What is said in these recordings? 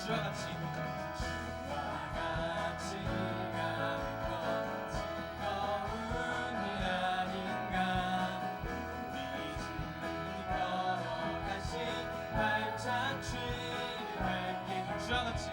주와 같이 가는 건 즐거운 일 아닌가. 우리 주님 걸어가신 발자취를 밟게 주와 같이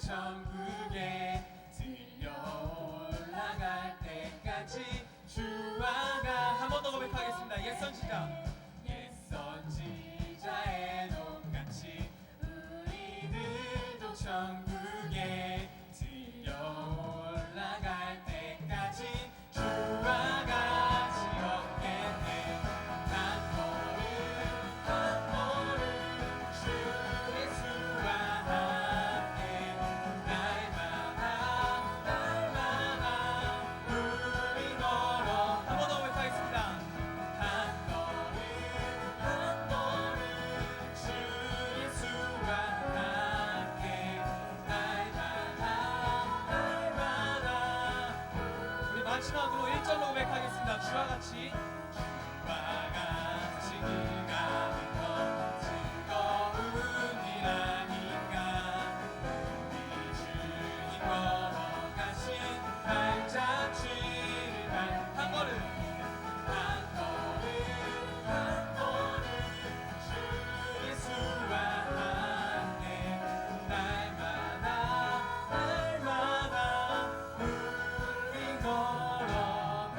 천국에 들려 올라갈 때까지 주와가 한 번 더 고백하겠습니다. 옛 선지자 옛 선지자의 똑같이 우리들도 천국에 들려 올라갈 때까지 주와 같이 걷겠네. 한 걸음 한 걸음 주 예수와 함께 날마다 우리 걸어 한 번 더 고백하겠습니다. 한 걸음 한 걸음 주 예수와 함께 날마다 우리 마지막으로 1절로 고백하겠습니다. 주와 같이 가는 건 즐거운 일 아닌가. 우리 주님 걸어가신 발자취를 한 걸음 한 걸음 한 걸음 주 예수와 함께 날마다 우리 걸어가니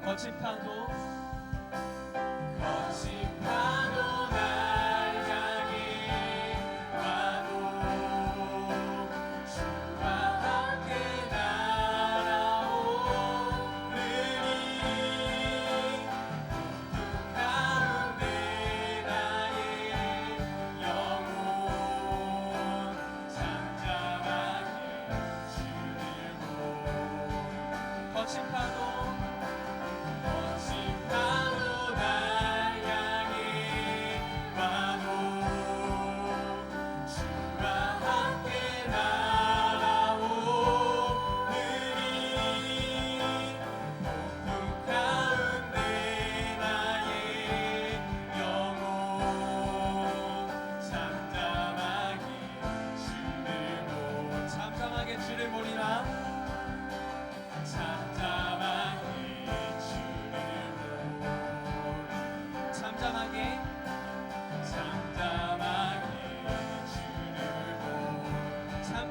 거친 파도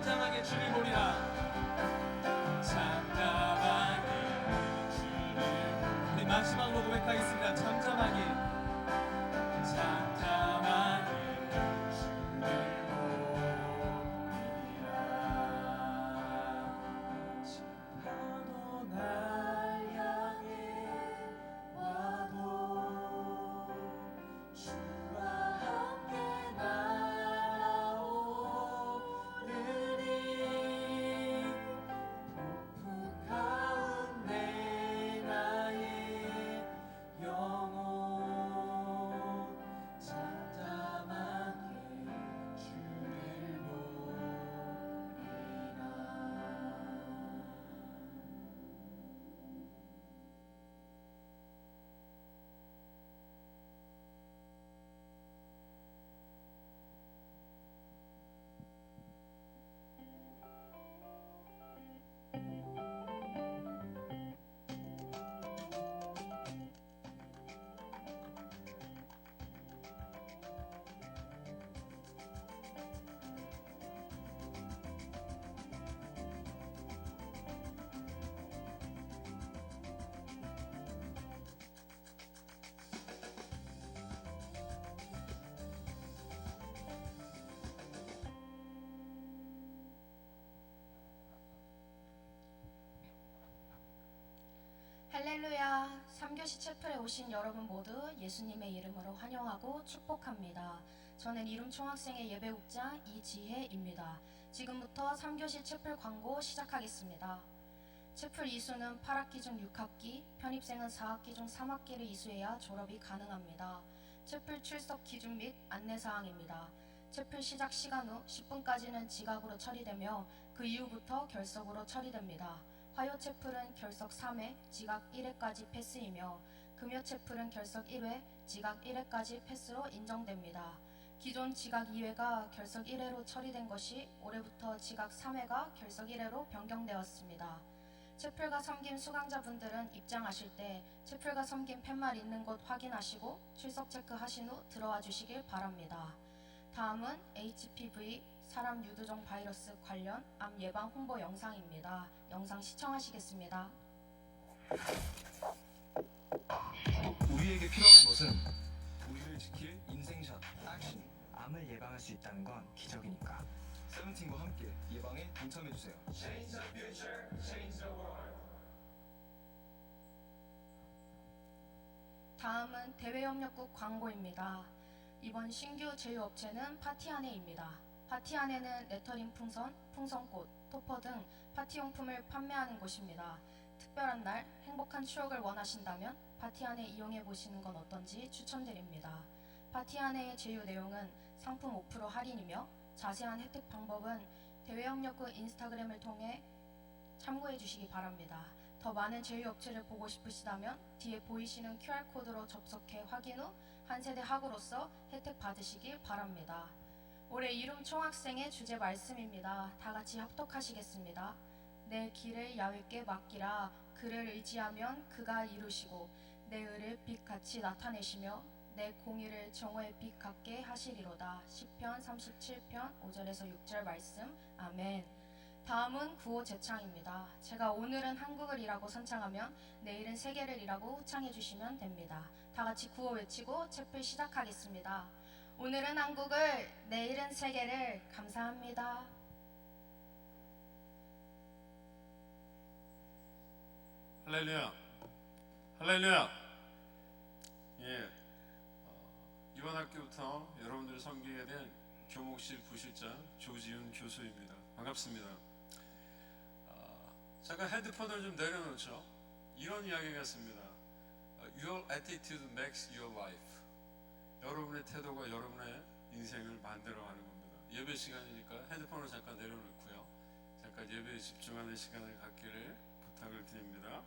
잠잠하게 주를 보리라. 우리 마지막으로 고백하겠습니다. 잠잠하게 할렐루야. 3교시 채플에 오신 여러분 모두 예수님의 이름으로 환영하고 축복합니다. 저는 이름 총학생의 예배국장 이지혜입니다. 지금부터 3교시 채플 광고 시작하겠습니다. 채플 이수는 8학기 중 6학기, 편입생은 4학기 중 3학기를 이수해야 졸업이 가능합니다. 채플 출석 기준 및 안내사항입니다. 채플 시작 시간 후 10분까지는 지각으로 처리되며 그 이후부터 결석으로 처리됩니다. 화요 채플은 결석 3회, 지각 1회까지 패스이며 금요 채플은 결석 1회, 지각 1회까지 패스로 인정됩니다. 기존 지각 2회가 결석 1회로 처리된 것이 올해부터 지각 3회가 결석 1회로 변경되었습니다. 채플과 섬김 수강자분들은 입장하실 때 채플과 섬김 팻말 있는 곳 확인하시고 출석 체크하신 후 들어와 주시길 바랍니다. 다음은 HPV 사람 유두종 바이러스 관련 암 예방 홍보 영상입니다. 영상 시청하시겠습니다. 우리에게 필요한 것은 우리를 지킬 인생샷 액션. 암을 예방할 수 있다는 건 기적이니까. 세븐틴과 함께 예방에 동참해주세요. Change the future, change the world. 다음은 대외협력국 광고입니다. 이번 신규 제휴업체는 파티아네입니다. 파티 안에는 레터링 풍선, 풍선꽃, 토퍼 등 파티용품을 판매하는 곳입니다. 특별한 날 행복한 추억을 원하신다면 파티 안에 이용해 보시는 건 어떤지 추천드립니다. 파티 안의 제휴 내용은 상품 5% 할인이며 자세한 혜택 방법은 대외협력구 인스타그램을 통해 참고해 주시기 바랍니다. 더 많은 제휴 업체를 보고 싶으시다면 뒤에 보이시는 QR코드로 접속해 확인 후 한 세대 학우로서 혜택 받으시길 바랍니다. 올해 이룸 총학생의 주제 말씀입니다. 다 같이 합독하시겠습니다. 내 길을 야훼께 맡기라. 그를 의지하면 그가 이루시고 내 의를 빛같이 나타내시며 내 공의를 정오의 빛 같게 하시리로다. 시편 37편 5절에서 6절 말씀. 아멘. 다음은 구호 제창입니다. 제가 오늘은 한국을 일하고 선창하면 내일은 세계를 일하고 후창해 주시면 됩니다. 다 같이 구호 외치고 채플 시작하겠습니다. 오늘은 한국을, 내일은 세계를. 감사합니다. 할렐루야, 할렐루야. 예, 이번 학기부터 여러분들 섬기게 된 교목실 부실장 조지훈 교수입니다. 반갑습니다. 잠깐 헤드폰을 좀 내려놓죠. 이런 이야기가 있습니다. Your attitude makes your life. 여러분의 태도가 여러분의 인생을 만들어가는 겁니다. 예배 시간이니까 헤드폰을 잠깐 내려놓고요. 잠깐 예배에 집중하는 시간을 갖기를 부탁을 드립니다.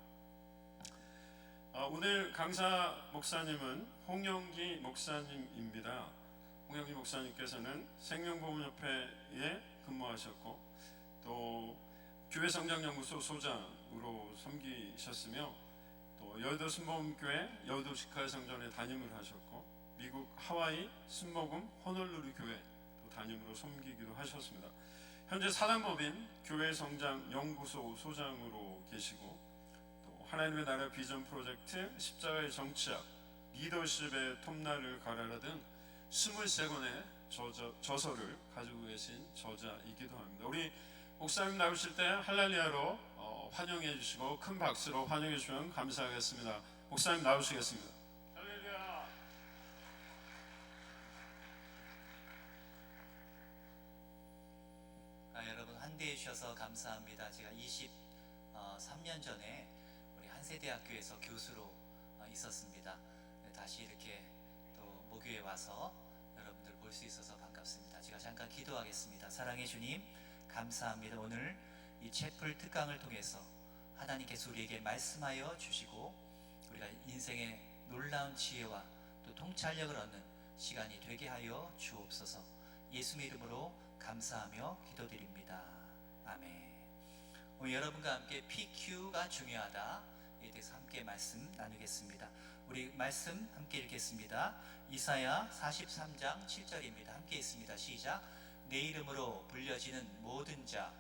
오늘 강사 목사님은 홍영기 목사님입니다. 홍영기 목사님께서는 생명보험협회에 근무하셨고 또 교회성장연구소 소장으로 섬기셨으며 또 여의도 순복음교회 여의도 직할성전에 담임을 하셨고 미국 하와이 순복음 호놀룰루 교회 또 담임으로 섬기기도 하셨습니다. 현재 사단법인 교회성장연구소 소장으로 계시고 또 하나님의 나라 비전 프로젝트 십자가의 정치학 리더십의 톱날을 가라라 등 23권의 저서를 가지고 계신 저자이기도 합니다. 우리 목사님 나오실 때 할렐루야로 환영해 주시고 큰 박수로 환영해 주시면 감사하겠습니다. 목사님 나오시겠습니다. 할렐루야. 여러분 환대해 주셔서 감사합니다. 제가 23년 전에 우리 한세대학교에서 교수로 있었습니다. 다시 이렇게 또 모교에 와서 여러분들 볼 수 있어서 반갑습니다. 제가 잠깐 기도하겠습니다. 사랑의 주님 감사합니다. 오늘 이 채플 특강을 통해서 하나님께서 우리에게 말씀하여 주시고 우리가 인생의 놀라운 지혜와 또 통찰력을 얻는 시간이 되게 하여 주옵소서. 예수의 이름으로 감사하며 기도드립니다. 아멘. 오늘 여러분과 함께 PQ가 중요하다 에 대해서 함께 말씀 나누겠습니다. 우리 말씀 함께 읽겠습니다. 이사야 43장 7절입니다. 함께 있습니다. 시작. 내 이름으로 불려지는 모든 자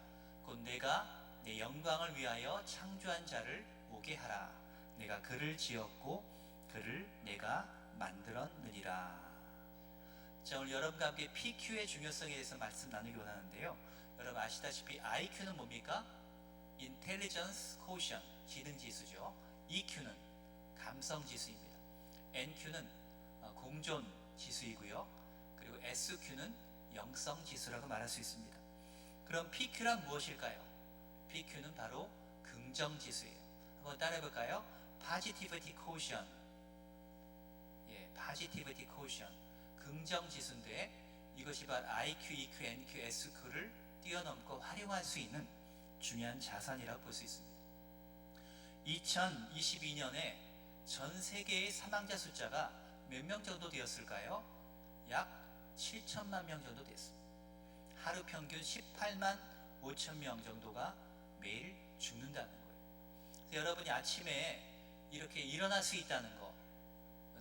곧 내가 내 영광을 위하여 창조한 자를 오게 하라. 내가 그를 지었고 그를 내가 만들었느니라. 자, 오늘 여러분과 함께 PQ의 중요성에 대해서 말씀 나누기 원하는데요. 여러분 아시다시피 IQ는 뭡니까? Intelligence Quotient, 지능지수죠. EQ는 감성지수입니다. NQ는 공존 지수이고요. 그리고 SQ는 영성지수라고 말할 수 있습니다. 그럼 PQ란 무엇일까요? PQ는 바로 긍정지수예요. 한번 따라해볼까요? Positivity Quotient. 예, Positivity Quotient. 긍정지수인데 이것이 바로 IQ, EQ, NQ, SQ를 뛰어넘고 활용할 수 있는 중요한 자산이라고 볼 수 있습니다. 2022년에 전 세계의 사망자 숫자가 몇 명 정도 되었을까요? 약 7천만 명 정도 됐습니다. 하루 평균 18만 5천 명 정도가 매일 죽는다는 거예요. 그래서 여러분이 아침에 이렇게 일어날 수 있다는 거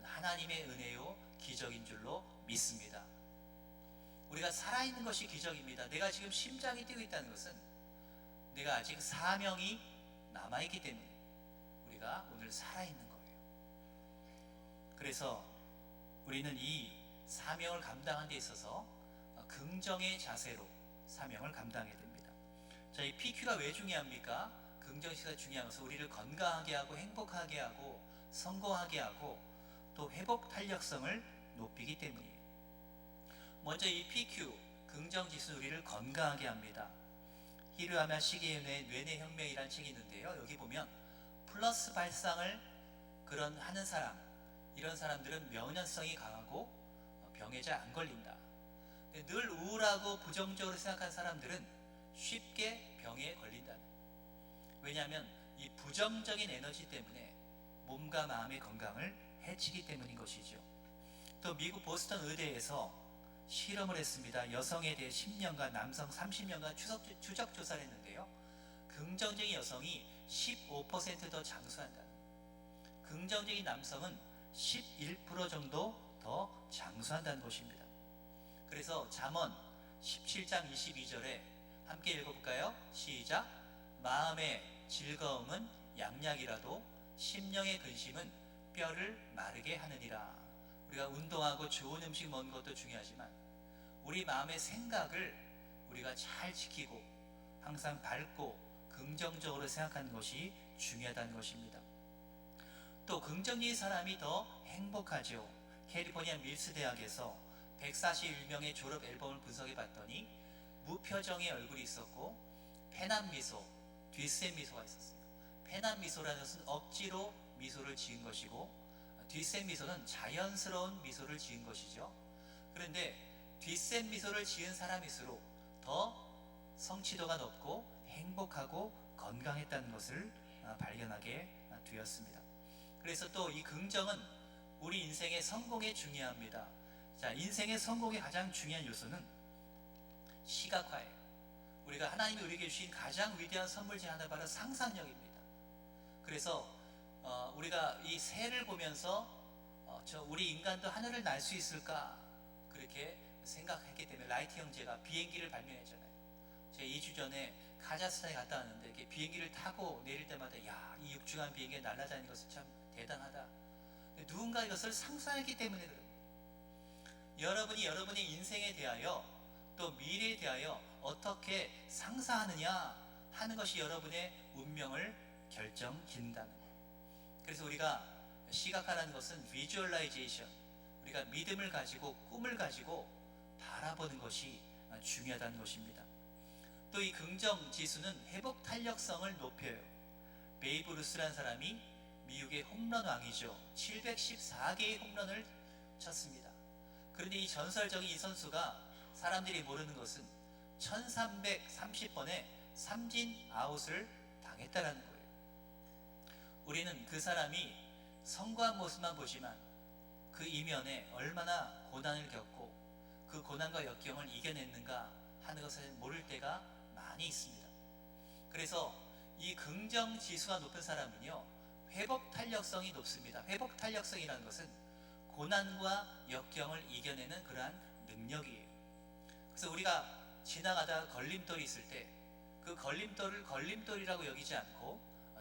하나님의 은혜요 기적인 줄로 믿습니다. 우리가 살아있는 것이 기적입니다. 내가 지금 심장이 뛰고 있다는 것은 내가 아직 사명이 남아있기 때문에 우리가 오늘 살아있는 거예요. 그래서 우리는 이 사명을 감당하는 데 있어서 긍정의 자세로 사명을 감당해야 됩니다. 자, 이 PQ가 왜 중요합니까? 긍정시가 중요한 것은 우리를 건강하게 하고 행복하게 하고 성공하게 하고 또 회복 탄력성을 높이기 때문이에요. 먼저 이 PQ, 긍정 지수 우리를 건강하게 합니다. 히로야마 시게유의 뇌내혁명이라는 책이 있는데요. 여기 보면 플러스 발상을 그런 하는 사람, 이런 사람들은 면역성이 강하고 병에 잘 안 걸린다. 근데 늘 우울하고 부정적으로 생각하는 사람들은 쉽게 병에 걸린다는. 왜냐하면 이 부정적인 에너지 때문에 몸과 마음의 건강을 해치기 때문인 것이죠. 또 미국 보스턴 의대에서 실험을 했습니다. 여성에 대해 10년간, 남성 30년간 추적 조사를 했는데요. 긍정적인 여성이 15% 더 장수한다. 긍정적인 남성은 11% 정도 더 장수한다는 것입니다. 그래서 잠언 17장 22절에 함께 읽어볼까요? 시작. 마음의 즐거움은 양약이라도 심령의 근심은 뼈를 마르게 하느니라. 우리가 운동하고 좋은 음식 먹는 것도 중요하지만 우리 마음의 생각을 우리가 잘 지키고 항상 밝고 긍정적으로 생각하는 것이 중요하다는 것입니다. 또 긍정적인 사람이 더 행복하죠. 캘리포니아 밀스 대학에서 141명의 졸업 앨범을 분석해 봤더니 무표정의 얼굴이 있었고 패난 미소, 뒷셈 미소가 있었어요. 패난 미소라는 것은 억지로 미소를 지은 것이고 뒷셈 미소는 자연스러운 미소를 지은 것이죠. 그런데 뒷셈 미소를 지은 사람일수록 더 성취도가 높고 행복하고 건강했다는 것을 발견하게 되었습니다. 그래서 또 이 긍정은 우리 인생의 성공에 중요합니다. 자, 인생의 성공의 가장 중요한 요소는 시각화예요. 우리가 하나님이 우리에게 주신 가장 위대한 선물 중 하나 바로 상상력입니다. 그래서 우리가 이 새를 보면서 우리 인간도 하늘을 날 수 있을까 그렇게 생각했기 때문에 라이트 형제가 비행기를 발명했잖아요. 제가 2주 전에 카자흐스탄에 갔다 왔는데 이렇게 비행기를 타고 내릴 때마다 야, 이 6주간 비행기에 날아다니는 것은 참 대단하다. 누군가 이것을 상상했기 때문에 그럽니다. 여러분이 여러분의 인생에 대하여 또 미래에 대하여 어떻게 상상하느냐 하는 것이 여러분의 운명을 결정짓는다는 거예요. 그래서 우리가 시각화라는 것은 비주얼라이제이션, 우리가 믿음을 가지고 꿈을 가지고 바라보는 것이 중요하다는 것입니다. 또 이 긍정 지수는 회복 탄력성을 높여요. 베이브 루스라는 사람이 미국의 홈런 왕이죠. 714개의 홈런을 쳤습니다. 그런데 이 전설적인 이 선수가 사람들이 모르는 것은 1330번의 삼진 아웃을 당했다라는 거예요. 우리는 그 사람이 성공한 모습만 보지만 그 이면에 얼마나 고난을 겪고 그 고난과 역경을 이겨냈는가 하는 것을 모를 때가 많이 있습니다. 그래서 이 긍정 지수가 높은 사람은요, 회복 탄력성이 높습니다. 회복 탄력성이라는 것은 고난과 역경을 이겨내는 그러한 능력이에요. 그래서 우리가 지나가다가 걸림돌이 있을 때 그 걸림돌을 걸림돌이라고 여기지 않고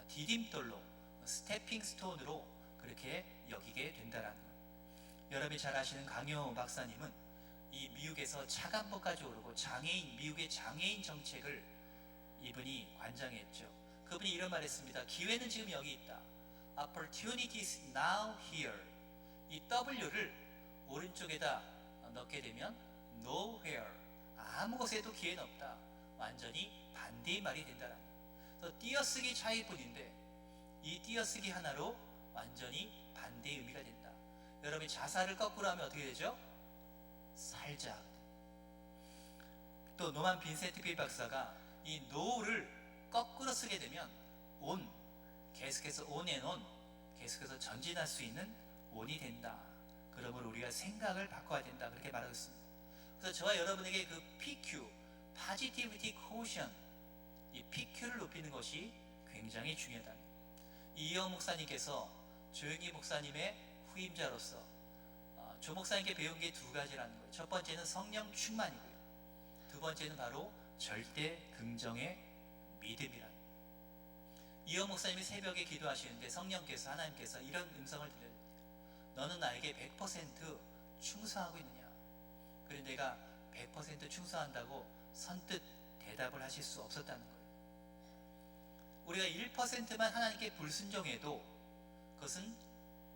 디딤돌로, 스태핑 스톤으로 그렇게 여기게 된다라는 거예요. 여러분이 잘 아시는 강효 박사님은 이 미국에서 차관보까지 오르고 미국의 장애인 정책을 이분이 관장했죠. 그분이 이런 말 했습니다. 기회는 지금 여기 있다. Opportunities now here. 이 W를 오른쪽에다 넣게 되면 nowhere. 아무 곳에도 기회는 없다. 완전히 반대의 말이 된다라는 거예요. 그래서 띄어쓰기 차이뿐인데 이 띄어쓰기 하나로 완전히 반대의 의미가 된다. 여러분이 자살을 거꾸로 하면 어떻게 되죠? 살자. 또 노만 빈센트 필 박사가 이 no를 거꾸로 쓰게 되면 on, 계속해서 on and on, 계속해서 전진할 수 있는 on이 된다. 그러므로 우리가 생각을 바꿔야 된다. 그렇게 말하고 있습니다. 그래서 저와 여러분에게 그 PQ, Positivity Quotient, 이 PQ를 높이는 것이 굉장히 중요하다. 이영 목사님께서 조영기 목사님의 후임자로서 조 목사님께 배운 게 두 가지라는 거예요. 첫 번째는 성령 충만이고요. 두 번째는 바로 절대 긍정의 믿음이라는 거예요. 이영 목사님이 새벽에 기도하시는데 성령께서, 하나님께서 이런 음성을 들려드려요. 너는 나에게 100% 충성하고 있느냐? 그런데 내가 100% 충성한다고 선뜻 대답을 하실 수 없었다는 거예요. 우리가 1%만 하나님께 불순종해도 그것은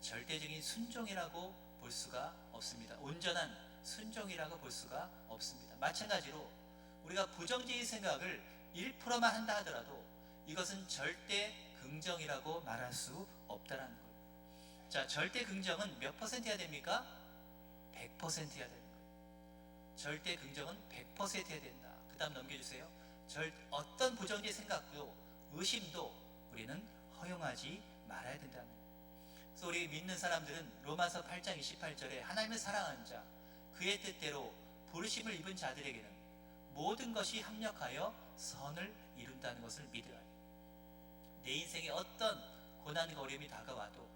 절대적인 순종이라고 볼 수가 없습니다. 온전한 순종이라고 볼 수가 없습니다. 마찬가지로 우리가 부정적인 생각을 1%만 한다 하더라도 이것은 절대 긍정이라고 말할 수 없다는 거예요. 자, 절대 긍정은 몇 퍼센트 해야 됩니까? 100% 해야 되는 거예요. 절대 긍정은 100% 해야 된다. 그 다음 넘겨주세요. 어떤 부정적인 생각도 의심도 우리는 허용하지 말아야 된다는 거예요. 그래서 우리 믿는 사람들은 로마서 8장 28절에 하나님을 사랑하는 자, 그의 뜻대로 부르심을 입은 자들에게는 모든 것이 합력하여 선을 이룬다는 것을 믿어야 해요. 내 인생에 어떤 고난과 어려움이 다가와도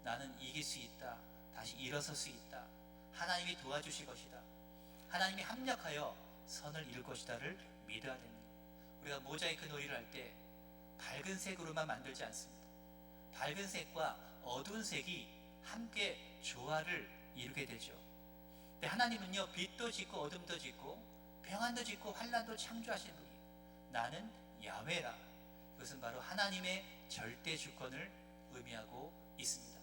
나는 이길 수 있다. 다시 일어설 수 있다. 하나님이 도와주실 것이다. 하나님이 합력하여 선을 이룰 것이다를 믿어야 되는 거예요. 우리가 모자이크 놀이를 할 때 밝은 색으로만 만들지 않습니다. 밝은 색과 어두운 색이 함께 조화를 이루게 되죠. 근데 하나님은요, 빛도 짓고 어둠도 짓고 평안도 짓고 환란도 창조하신 분이에요. 나는 야훼라. 그것은 바로 하나님의 절대 주권을 의미하고 있습니다.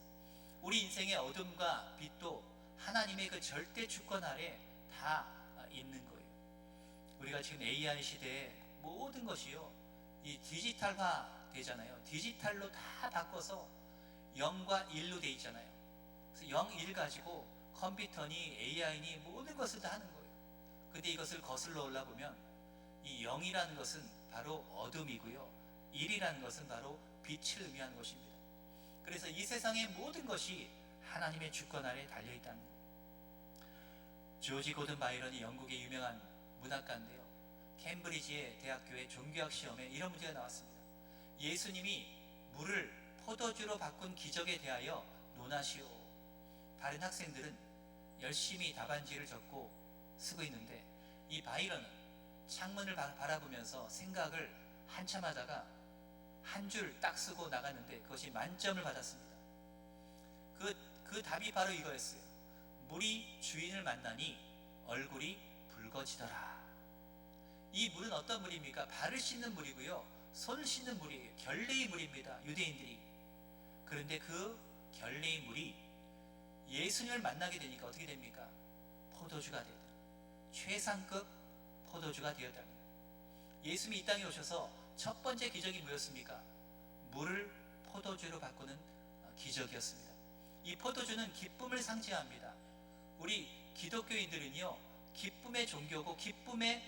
우리 인생의 어둠과 빛도 하나님의 그 절대 주권 아래 다 있는 거예요. 우리가 지금 AI 시대에 모든 것이요, 이 디지털화 되잖아요. 디지털로 다 바꿔서 0과 1로 돼 있잖아요. 그래서 0, 1 가지고 컴퓨터니 AI니 모든 것을 다 하는 거예요. 근데 이것을 거슬러 올라보면 이 0이라는 것은 바로 어둠이고요, 1이라는 것은 바로 빛을 의미하는 것입니다. 그래서 이 세상의 모든 것이 하나님의 주권 아래 달려있다는 거예요. 조지 고든 바이런이 영국의 유명한 문학가인데요, 캠브리지의 대학교의 종교학 시험에 이런 문제가 나왔습니다. 예수님이 물을 포도주로 바꾼 기적에 대하여 논하시오. 다른 학생들은 열심히 답안지를 적고 쓰고 있는데 이 바이런은 창문을 바라보면서 생각을 한참 하다가 한 줄 딱 쓰고 나갔는데 그것이 만점을 받았습니다. 그 답이 바로 이거였어요. 물이 주인을 만나니 얼굴이 붉어지더라. 이 물은 어떤 물입니까? 발을 씻는 물이고요, 손을 씻는 물이에요. 결례의 물입니다, 유대인들이. 그런데 그 결례의 물이 예수님을 만나게 되니까 어떻게 됩니까? 포도주가 되다. 최상급 포도주가 되었다는 거예요. 예수님이 이 땅에 오셔서 첫 번째 기적이 뭐였습니까? 물을 포도주로 바꾸는 기적이었습니다. 이 포도주는 기쁨을 상징합니다. 우리 기독교인들은요, 기쁨의 종교고 기쁨의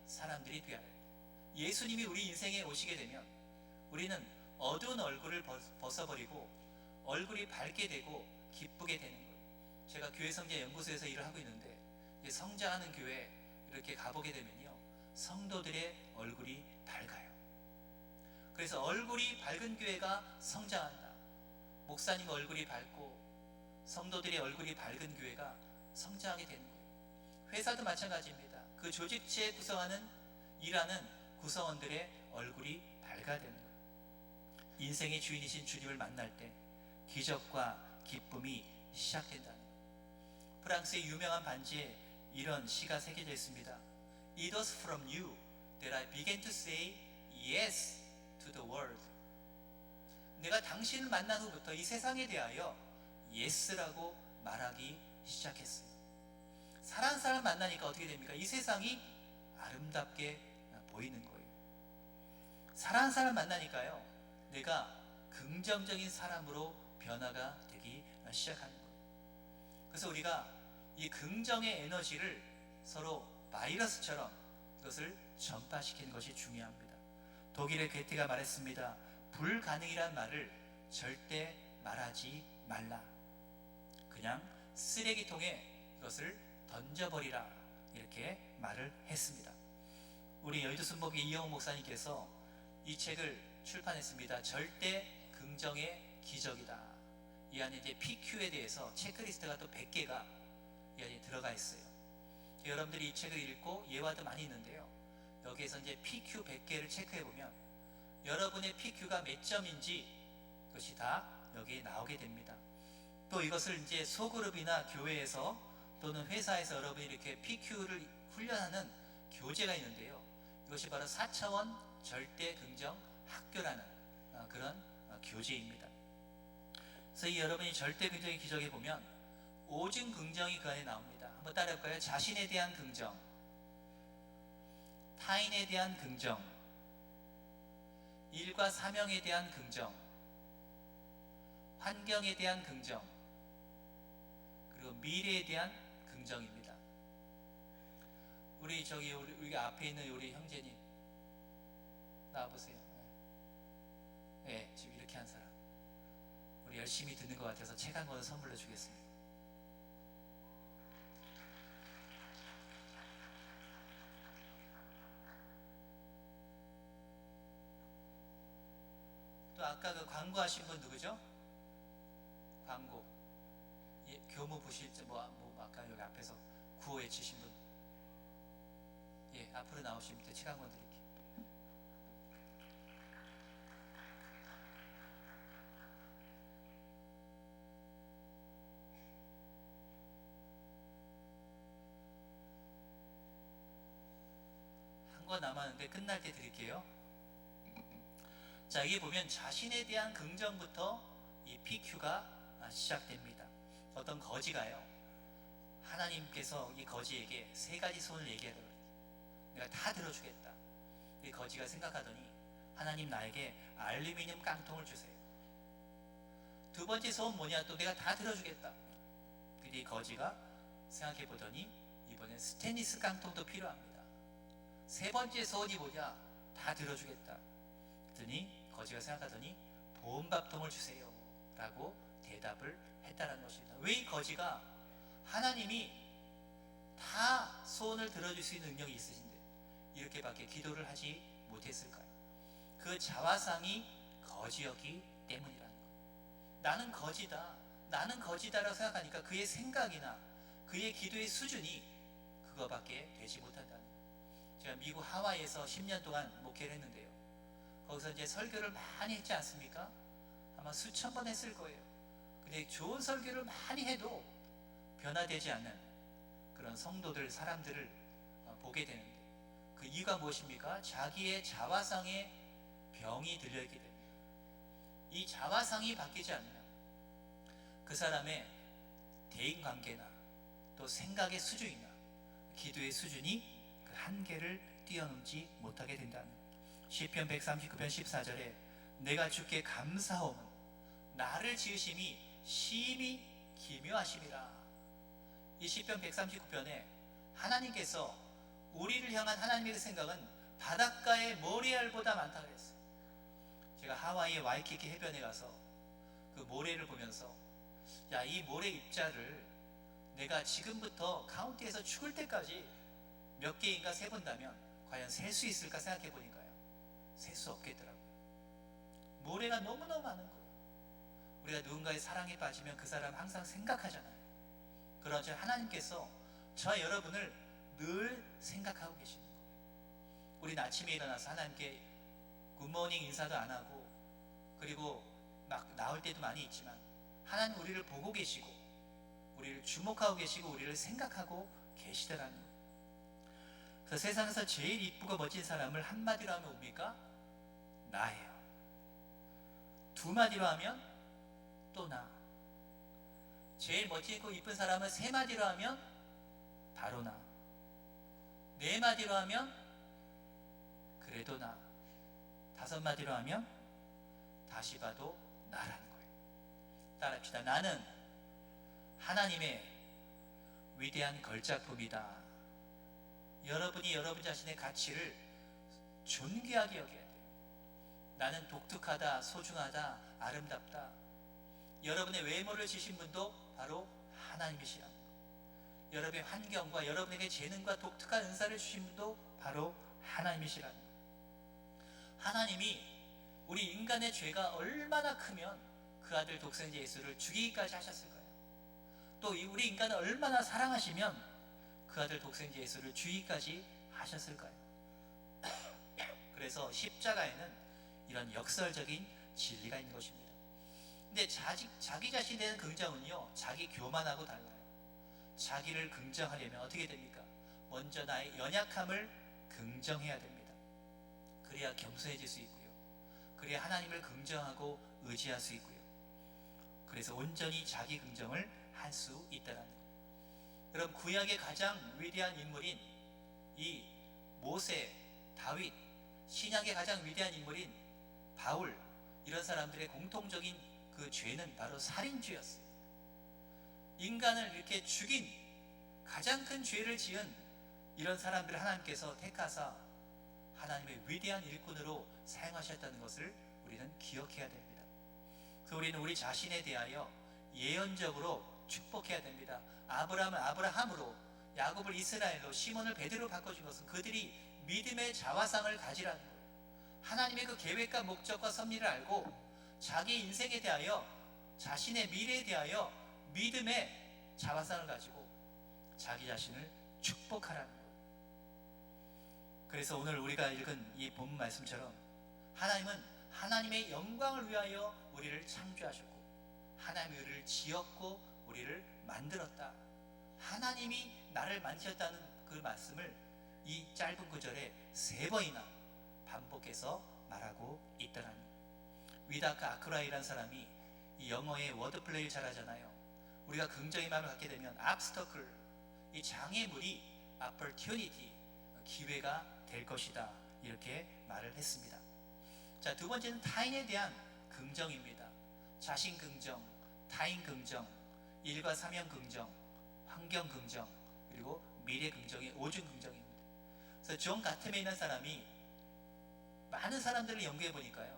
사람들이 되어야 해요. 예수님이 우리 인생에 오시게 되면 우리는 어두운 얼굴을 벗어버리고 얼굴이 밝게 되고 기쁘게 되는 거예요. 제가 교회 성장 연구소에서 일을 하고 있는데 성장하는 교회 이렇게 가보게 되면요, 성도들의 얼굴이 밝아요. 그래서 얼굴이 밝은 교회가 성장한다. 목사님 얼굴이 밝고 성도들의 얼굴이 밝은 교회가 성장하게 되는 거예요. 회사도 마찬가지입니다. 그 조직체에 일하는 구성원들의 얼굴이 밝아야 되는 거예요. 인생의 주인이신 주님을 만날 때 기적과 기쁨이 시작된다는 거예요. 프랑스의 유명한 반지에 이런 시가 새겨져 있습니다. It was from you that I began to say yes to the world. 내가 당신을 만난 후부터 이 세상에 대하여 yes라고 말하기 시작했어요. 사랑하는 사람 만나니까 어떻게 됩니까? 이 세상이 아름답게 보이는 거예요. 사랑하는 사람 만나니까요, 내가 긍정적인 사람으로 변화가 되기 시작하는 거예요. 그래서 우리가 이 긍정의 에너지를 서로 바이러스처럼 그것을 전파시키는 것이 중요합니다. 독일의 괴테가 말했습니다. 불가능이란 말을 절대 말하지 말라. 그냥 쓰레기통에 이것을 던져버리라, 이렇게 말을 했습니다. 우리 여의도 순복의 이영호 목사님께서 이 책을 출판했습니다. 절대 긍정의 기적이다. 이 안에 이제 PQ에 대해서 체크리스트가 또 100개가 이 안에 들어가 있어요. 여러분들이 이 책을 읽고 예화도 많이 있는데요, 여기에서 이제 PQ 100개를 체크해 보면 여러분의 PQ가 몇 점인지 그것이 다 여기에 나오게 됩니다. 또 이것을 이제 소그룹이나 교회에서 또는 회사에서 여러분이 이렇게 PQ를 훈련하는 교재가 있는데요, 이것이 바로 4차원 절대 긍정 학교라는 그런 교재입니다. 그래서 이 여러분이 절대 긍정의 기적에 보면 오중 긍정이 그 안에 나옵니다. 한번 한번 따라해볼까요? 자신에 대한 긍정, 타인에 대한 긍정, 일과 사명에 대한 긍정, 환경에 대한 긍정, 그리고 미래에 대한 긍정입니다. 우리 앞에 있는 우리 형제님 나와보세요. 네, 지금 이렇게 한 사람. 우리 열심히 듣는 것 같아서 책 한 권 선물로 주겠습니다. 또 아까 그 광고하신 분 누구죠? 광고. 예, 교무 부실증 아까 여기 앞에서 구호 외치신 분. 예, 앞으로 나오시면 책 한 권 드릴게요. 한 권 남았는데 끝날 때 드릴게요. 자, 여기 보면 자신에 대한 긍정부터 이 PQ가 시작됩니다. 어떤 거지가요, 하나님께서 이 거지에게 세 가지 소원을 얘기하더라고요. 내가 다 들어주겠다. 이 거지가 생각하더니 하나님 나에게 알루미늄 깡통을 주세요. 두 번째 소원 뭐냐, 또 내가 다 들어주겠다. 근데 이 거지가 생각해 보더니 이번엔 스테인리스 깡통도 필요합니다. 세 번째 소원이 뭐냐, 다 들어주겠다. 그랬더니 거지가 생각하더니 보온밥통을 주세요 라고 대답을 했다는 것입니다. 왜 이 거지가 하나님이 다 소원을 들어줄 수 있는 능력이 있으신데 이렇게밖에 기도를 하지 못했을까요? 그 자화상이 거지였기 때문이라는 거예요. 나는 거지다라고 생각하니까 그의 생각이나 그의 기도의 수준이 그거밖에 되지 못한다는 거예요. 제가 미국 하와이에서 10년 동안 목회를 했는데요, 거기서 이제 설교를 많이 했지 않습니까? 아마 수천 번 했을 거예요. 근데 좋은 설교를 많이 해도 변화되지 않는 그런 성도들, 사람들을 보게 되는데 그 이유가 무엇입니까? 자기의 자화상에 병이 들려있기 때문에. 이 자화상이 바뀌지 않으면 그 사람의 대인관계나 또 생각의 수준이나 기도의 수준이 그 한계를 뛰어넘지 못하게 된다는 거예요. 시편 139편 14절에 내가 주께 감사함은 나를 지으심이 심히 기묘하심이라. 이 시편 139편에 하나님께서 우리를 향한 하나님의 생각은 바닷가의 모래알보다 많다 그랬어요. 제가 하와이의 와이키키 해변에 가서 그 모래를 보면서 야, 이 모래 입자를 내가 지금부터 카운티에서 죽을 때까지 몇 개인가 세본다면 과연 셀 수 있을까 생각해 보니까요, 셀 수 없겠더라고요. 모래가 너무너무 많은 거예요. 우리가 누군가의 사랑에 빠지면 그 사람 항상 생각하잖아요. 그러자 하나님께서 저와 여러분을 늘 생각하고 계시는 거예요. 우리는 아침에 일어나서 하나님께 굿모닝 인사도 안 하고, 그리고 막 나올 때도 많이 있지만 하나님 우리를 보고 계시고 우리를 주목하고 계시고 우리를 생각하고 계시더라는 거예요. 그래서 세상에서 제일 이쁘고 멋진 사람을 한마디로 하면 뭡니까? 나예요. 두 마디로 하면 또 나. 제일 멋지고 이쁜 사람은 세 마디로 하면 바로 나. 네 마디로 하면 그래도 나. 다섯 마디로 하면 다시 봐도 나라는 거예요. 따라합시다. 나는 하나님의 위대한 걸작품이다. 여러분이 여러분 자신의 가치를 존귀하게 여겨야 돼요. 나는 독특하다, 소중하다, 아름답다. 여러분의 외모를 지신 분도 바로 하나님이시라는 거예요. 여러분의 환경과 여러분에게 재능과 독특한 은사를 주신 분도 바로 하나님이시라는 거예요. 하나님이 우리 인간의 죄가 얼마나 크면 그 아들 독생자 예수를 죽이기까지 하셨을까요? 또 우리 인간을 얼마나 사랑하시면 그 아들 독생자 예수를 죽이기까지 하셨을까요? 그래서 십자가에는 이런 역설적인 진리가 있는 것입니다. 근데 자기 자신에 대한 긍정은요, 자기 교만하고 달라요. 자기를 긍정하려면 어떻게 됩니까? 먼저 나의 연약함을 긍정해야 됩니다. 그래야 겸손해질 수 있고요. 그래야 하나님을 긍정하고 의지할 수 있고요. 그래서 온전히 자기 긍정을 할 수 있다는 거예요. 여러분 구약의 가장 위대한 인물인 이 모세, 다윗, 신약의 가장 위대한 인물인 바울, 이런 사람들의 공통적인 그 죄는 바로 살인죄였어요. 인간을 이렇게 죽인 가장 큰 죄를 지은 이런 사람들을 하나님께서 택하사 하나님의 위대한 일꾼으로 사용하셨다는 것을 우리는 기억해야 됩니다. 그래서 우리는 우리 자신에 대하여 예언적으로 축복해야 됩니다. 아브라함을 아브라함으로, 야곱을 이스라엘로, 시몬을 베드로로 바꿔준 것은 그들이 믿음의 자화상을 가지라는 거예요. 하나님의 그 계획과 목적과 섭리를 알고 자기 인생에 대하여, 자신의 미래에 대하여 믿음의 자화상을 가지고 자기 자신을 축복하라는 거예요. 그래서 오늘 우리가 읽은 이 본문 말씀처럼 하나님은 하나님의 영광을 위하여 우리를 창조하셨고 하나님이 우리를 지었고 우리를 만들었다. 하나님이 나를 만드셨다는 그 말씀을 이 짧은 구절에 3번이나 반복해서 말하고 있더라니. 위다카 아크라이라는 사람이 이 영어의 워드플레이를 잘하잖아요. 우리가 긍정의 마음을 갖게 되면 obstacle, 이 장애물이 opportunity, 기회가 될 것이다, 이렇게 말을 했습니다. 자, 두 번째는 타인에 대한 긍정입니다. 자신 긍정, 타인 긍정, 일과 사명 긍정, 환경 긍정, 그리고 미래 긍정의 5중 긍정입니다. 그래서 존 가템에 있는 사람이 많은 사람들을 연구해 보니까요,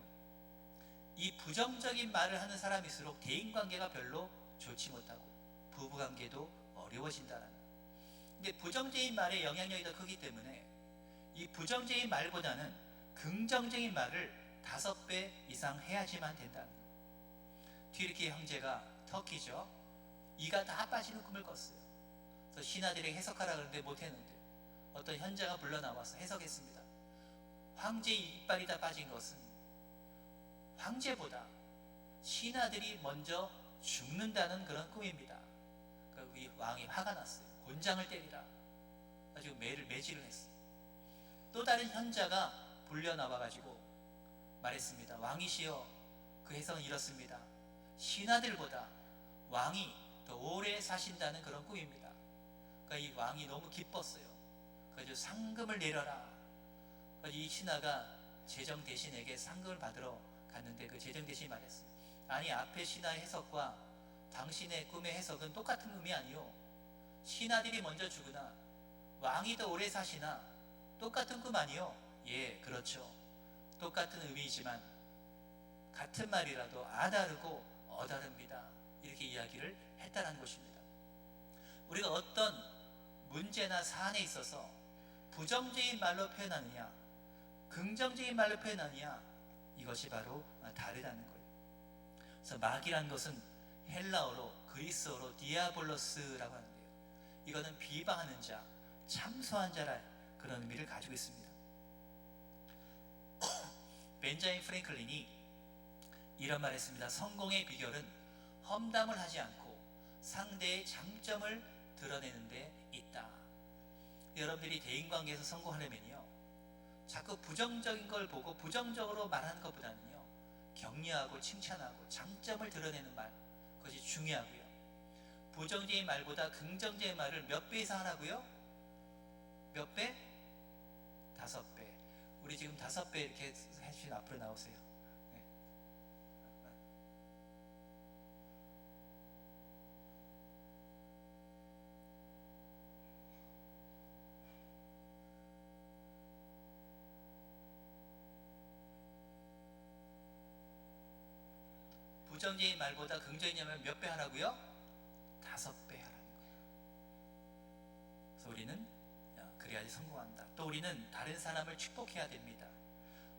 이 부정적인 말을 하는 사람일수록 대인관계가 별로 좋지 못하고 부부관계도 어려워진다는. 근데 부정적인 말의 영향력이 더 크기 때문에 이 부정적인 말보다는 긍정적인 말을 5배 이상 해야지만 된다는. 튀르키 형제가, 터키죠, 이가 다 빠지는 꿈을 꿨어요. 그래서 신하들에게 해석하라 그러는데 못했는데 어떤 현자가 불러 나와서 해석했습니다. 황제의 이빨이 다 빠진 것은 황제보다 신하들이 먼저 죽는다는 그런 꿈입니다. 그리고 이 왕이 화가 났어요. 곤장을 때리라. 가지고 매를 매질을 했어요. 또 다른 현자가 불려 나와가지고 말했습니다. 왕이시여, 그 해석은 이렇습니다. 신하들보다 왕이 더 오래 사신다는 그런 꿈입니다. 그러니까 이 왕이 너무 기뻤어요. 그래서 상금을 내려라. 이 신하가 재정 대신에게 상금을 받으러 갔는데 그 재정 대신이 말했어요. 아니, 앞에 신하의 해석과 당신의 꿈의 해석은 똑같은 의미 아니요. 신하들이 먼저 죽으나 왕이 더 오래 사시나 똑같은 꿈 아니요? 예, 그렇죠. 똑같은 의미이지만 같은 말이라도 아다르고 어다릅니다. 이렇게 이야기를 했다는 것입니다. 우리가 어떤 문제나 사안에 있어서 부정적인 말로 표현하느냐, 긍정적인 말로 표현하느냐, 이것이 바로 다르다는 거예요. 그래서 마귀라는 것은 헬라어로, 그리스어로 디아볼로스라고 하는데요, 이거는 비방하는 자, 참소한 자라 그런 의미를 가지고 있습니다. 벤자민 프랭클린이 이런 말을 했습니다. 성공의 비결은 험담을 하지 않고 상대의 장점을 드러내는 데 있다. 여러분들이 대인관계에서 성공하려면요, 자꾸 부정적인 걸 보고 부정적으로 말하는 것보다는요, 격려하고 칭찬하고 장점을 드러내는 말, 그것이 중요하고요. 부정적인 말보다 긍정적인 말을 몇 배 이상 하라고요? 몇 배? 5배. 우리 지금 5배 이렇게 해주신 앞으로 나오세요. 네. 부정적인 말보다 긍정적인 말 몇 배 하라고요? 5배 하라는 거예요. 그래서 우리는 그래야지 성공한다. 또 우리는 다른 사람을 축복해야 됩니다.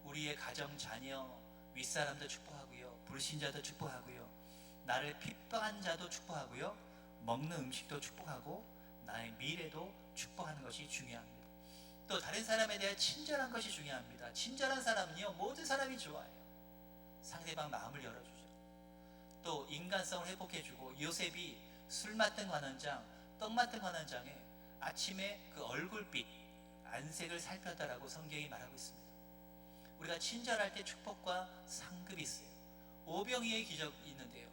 우리의 가정, 자녀, 윗사람도 축복하고요, 불신자도 축복하고요, 나를 핍박한 자도 축복하고요, 먹는 음식도 축복하고 나의 미래도 축복하는 것이 중요합니다. 또 다른 사람에 대해 친절한 것이 중요합니다. 친절한 사람은요, 모든 사람이 좋아해요. 상대방 마음을 열어주죠. 또 인간성을 회복해주고, 요셉이 술 맡은 관원장, 떡 맡은 관원장에 아침에 그 얼굴빛, 안색을 살폈다라고 성경이 말하고 있습니다. 우리가 친절할 때 축복과 상급이 있어요. 오병이어의 기적이 있는데요,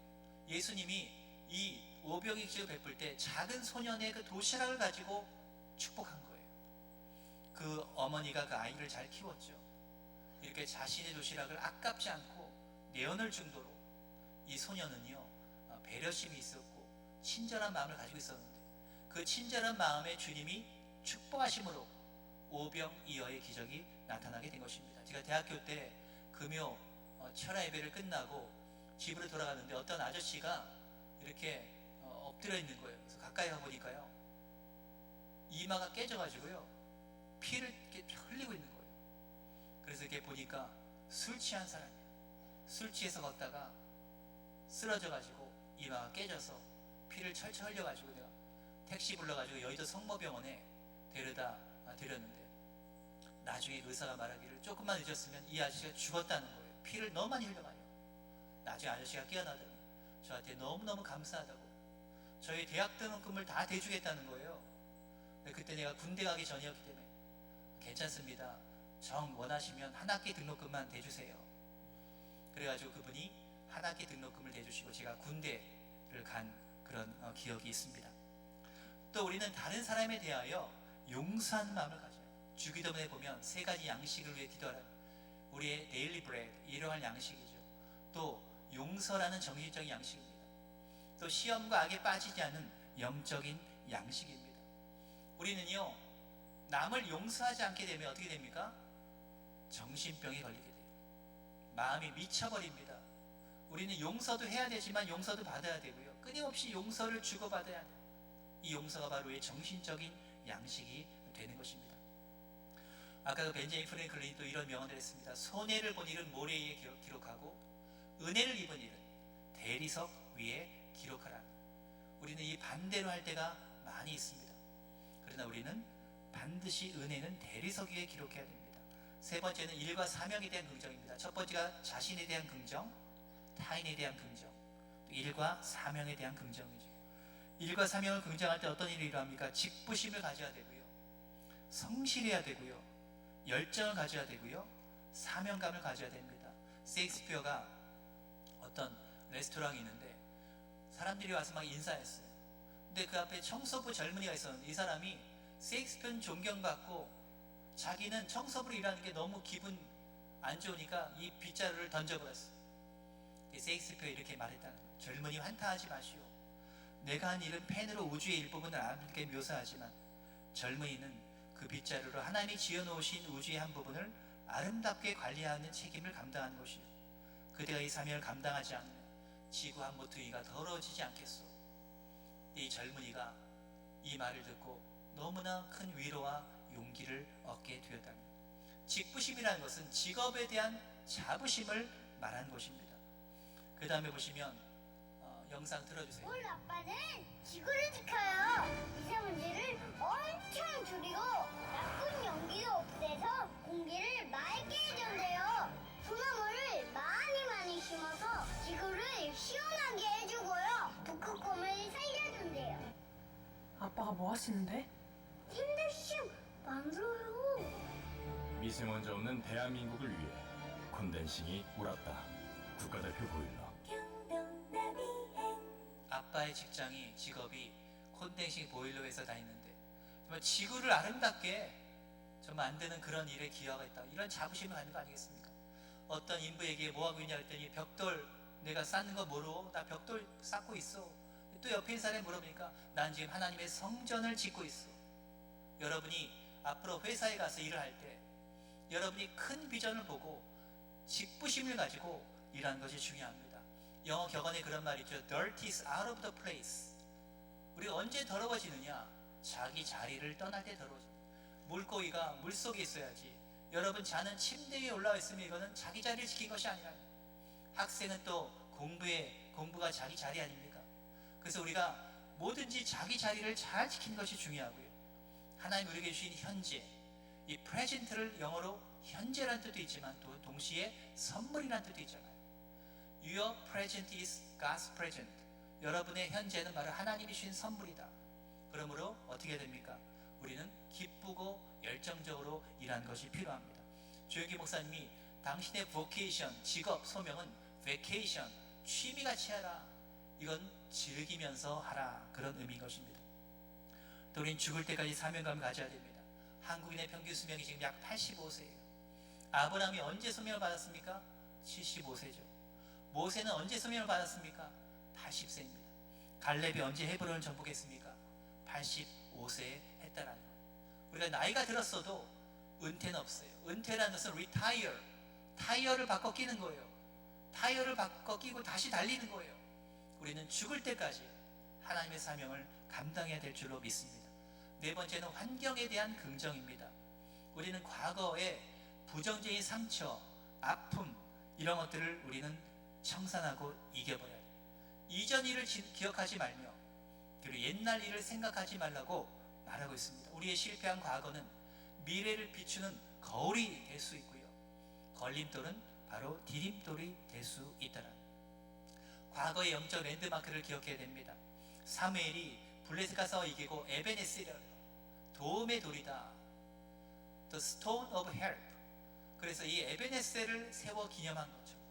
예수님이 이 오병이 기적을 베풀 때 작은 소년의 그 도시락을 가지고 축복한 거예요. 그 어머니가 그 아이를 잘 키웠죠. 이렇게 자신의 도시락을 아깝지 않고 내어놓을 정도로 이 소년은요 배려심이 있었고 친절한 마음을 가지고 있었는데, 그 친절한 마음에 주님이 축복하심으로 오병이어의 기적이 나타나게 된 것입니다. 제가 대학교 때 금요 철야 예배를 끝나고 집으로 돌아가는데 어떤 아저씨가 이렇게 엎드려 있는 거예요. 그래서 가까이 가보니까요 이마가 깨져가지고요 피를 이렇게 흘리고 있는 거예요. 그래서 이렇게 보니까 술 취한 사람이에요. 술 취해서 걷다가 쓰러져가지고 이마가 깨져서 피를 철철 흘려가지고 내가 택시 불러가지고 여의도 성모병원에 데려다 드렸는데, 나중에 의사가 말하기를 조금만 늦었으면 이 아저씨가 죽었다는 거예요. 피를 너무 많이 흘려가지고. 나중에 아저씨가 깨어나더니 저한테 너무너무 감사하다고 저희 대학 등록금을 다 대주겠다는 거예요. 그때 내가 군대 가기 전이었기 때문에 괜찮습니다, 정 원하시면 한 학기 등록금만 대주세요. 그래가지고 그분이 한 학기 등록금을 대주시고 제가 군대를 간 그런 기억이 있습니다. 또 우리는 다른 사람에 대하여 용서하는 마음을 가져요. 주기도문에 보면 세 가지 양식을 위해 기도하라. 우리의 데일리 브레드, 일용할 양식이죠. 또 용서라는 정신적인 양식입니다. 또 시험과 악에 빠지지 않은 영적인 양식입니다. 우리는요 남을 용서하지 않게 되면 어떻게 됩니까? 정신병에 걸리게 돼요. 마음이 미쳐버립니다. 우리는 용서도 해야 되지만 용서도 받아야 되고요, 끊임없이 용서를 주고받아야 돼요. 이 용서가 바로 우리의 정신적인 양식이 되는 것입니다. 아까도 벤자민 프랭클린이 또 이런 명언을 했습니다. 손해를 본 일은 모래 위에 기록하고 은혜를 입은 일은 대리석 위에 기록하라. 우리는 이 반대로 할 때가 많이 있습니다. 그러나 우리는 반드시 은혜는 대리석 위에 기록해야 됩니다. 세 번째는 일과 사명에 대한 긍정입니다. 첫 번째가 자신에 대한 긍정, 타인에 대한 긍정, 일과 사명에 대한 긍정이죠. 일과 사명을 긍정할 때 어떤 일이 일어납니까? 직부심을 가져야 되고요, 성실해야 되고요, 열정을 가져야 되고요, 사명감을 가져야 됩니다. 셰익스피어가 어떤 레스토랑이 있는데 사람들이 와서 막 인사했어요. 근데 그 앞에 청소부 젊은이가 있었는데 이 사람이 셰익스피어는 존경받고 자기는 청소부로 일하는 게 너무 기분 안 좋으니까 이 빗자루를 던져버렸어요. 셰익스피어가 이렇게 말했다는 거예요. 젊은이 환타하지 마시오. 내가 한 일은 펜으로 우주의 일부분을 아름답게 묘사하지만 젊은이는 그 빗자루로 하나님이 지어놓으신 우주의 한 부분을 아름답게 관리하는 책임을 감당하는 것이요, 그대가 이 사명을 감당하지 않으면 지구 한 모퉁 이가 더러워지지 않겠소. 이 젊은이가 이 말을 듣고 너무나 큰 위로와 용기를 얻게 되었답니다. 직부심이라는 것은 직업에 대한 자부심을 말하는 것입니다. 그 다음에 보시면 영상 틀어주세요. 올 아빠는 지구를 지켜요. 미세먼지를 엄청 줄이고 나쁜 연기도 없애서 공기를 맑게 해준대요. 소나무를 많이 심어서 지구를 시원하게 해주고요. 북극곰을 살려준대요. 아빠가 뭐 하시는데? 힘들심 만들어요. 미세먼지 없는 대한민국을 위해 콘덴싱이 울었다. 국가대표 보일러. 아빠의 직업이 콘덴싱 보일러에서 다니는데 정말 지구를 아름답게 정말 만드는 그런 일에 기여가 있다. 이런 자부심을 갖는 거 아니겠습니까? 어떤 인부에게 뭐 하고 있냐 했더니 벽돌 내가 쌓는 거 모르고 나 벽돌 쌓고 있어. 또 옆에 있는 사람이 물어보니까 난 지금 하나님의 성전을 짓고 있어. 여러분이 앞으로 회사에 가서 일을 할 때 여러분이 큰 비전을 보고 직부심을 가지고 일하는 것이 중요합니다. 영어 격언에 그런 말이 있죠. Dirt is out of the place. 우리가 언제 더러워지느냐? 자기 자리를 떠날 때 더러워집니다. 물고기가 물속에 있어야지. 여러분 자는 침대 위에 올라와 있으면 이거는 자기 자리를 지킨 것이 아니라, 학생은 또 공부가 자기 자리 아닙니까? 그래서 우리가 뭐든지 자기 자리를 잘 지키는 것이 중요하고요. 하나님 우리에게 주신 현재, 이 present를 영어로 현재라는 뜻도 있지만 또 동시에 선물이라는 뜻도 있잖아요. Your present is God's present. 여러분의 현재는 바로 하나님이 주신 선물이다. 그러므로 어떻게 해야 됩니까? 우리는 기쁘고 열정적으로 일하는 것이 필요합니다. 조영기 목사님이 당신의 vocation, 직업, 소명은 vacation, 취미같이 하라. 이건 즐기면서 하라, 그런 의미인 것입니다. 또 우리는 죽을 때까지 사명감을 가져야 됩니다. 한국인의 평균 수명이 지금 약 85세예요. 아브라함이 언제 소명을 받았습니까? 75세죠. 모세는 언제 소명을 받았습니까? 80세입니다. 갈렙이 언제 헤브론을 정복했습니까? 85세에 했다라는 거예요. 우리가 나이가 들었어도 은퇴는 없어요. 은퇴라는 것은 retire, 타이어를 바꿔 끼는 거예요. 타이어를 바꿔 끼고 다시 달리는 거예요. 우리는 죽을 때까지 하나님의 사명을 감당해야 될 줄로 믿습니다. 네 번째는 환경에 대한 긍정입니다. 우리는 과거에 부정적인 상처, 아픔, 이런 것들을 우리는 청산하고 이겨버려야 돼요. 이전 일을 기억하지 말며 그리고 옛날 일을 생각하지 말라고 말하고 있습니다. 우리의 실패한 과거는 미래를 비추는 거울이 될 수 있고요, 걸림돌은 바로 디딤돌이 될 수 있다는, 과거의 영적 랜드마크를 기억해야 됩니다. 사무엘이 블레셋과 싸워 이기고 에베네스를 도움의 돌이다, The Stone of Help, 그래서 이 에베네스를 세워 기념한 것처럼,